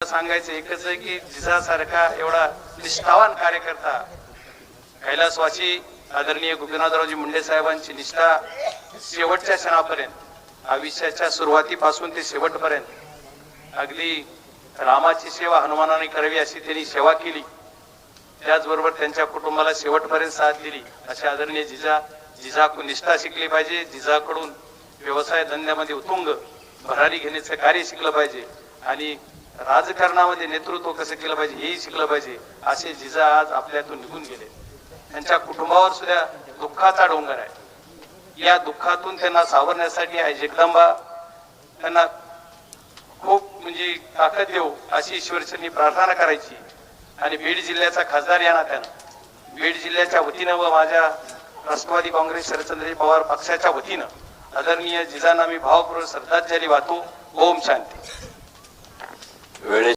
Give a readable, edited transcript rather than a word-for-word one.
सांगायचं एकच आहे की जिजासारखा एवढा निष्ठावान कार्यकर्ता कैलासवासी आदरणीय गोपीनाथरावजी मुंडे साहेबांची निष्ठा शेवटच्या क्षणापर्यंत, आयुष्याच्या सुरुवातीपासून ते शेवटपर्यंत अगदी रामाची सेवा हनुमानाने करावी अशी त्यांनी सेवा केली, त्याचबरोबर त्यांच्या कुटुंबाला शेवटपर्यंत साथ दिली. अशा आदरणीय जिजाकडून निष्ठा शिकली पाहिजे, जिजाकडून व्यवसाय धंद्यामध्ये उत्तुंग भरारी घेण्याचं कार्य शिकलं पाहिजे आणि राजकारणामध्ये नेतृत्व कसं केलं पाहिजे हेही शिकलं पाहिजे. असे जिजा आज आपल्यातून निघून गेले. त्यांच्या कुटुंबावर सुद्धा दुःखाचा डोंगर आहे. या दुःखातून त्यांना सावरण्यासाठी आई जगदंबा त्यांना खूप म्हणजे ताकद देऊ अशी ईश्वरचरणी प्रार्थना करायची. आणि बीड जिल्ह्याचा खासदार या नात्यानं बीड जिल्ह्याच्या वतीनं व माझ्या राष्ट्रवादी काँग्रेस शरदचंद्रजी पवार पक्षाच्या वतीनं आदरणीय जिजांना मी भावपूर्वक श्रद्धांजली वाहतो. ओम शांती.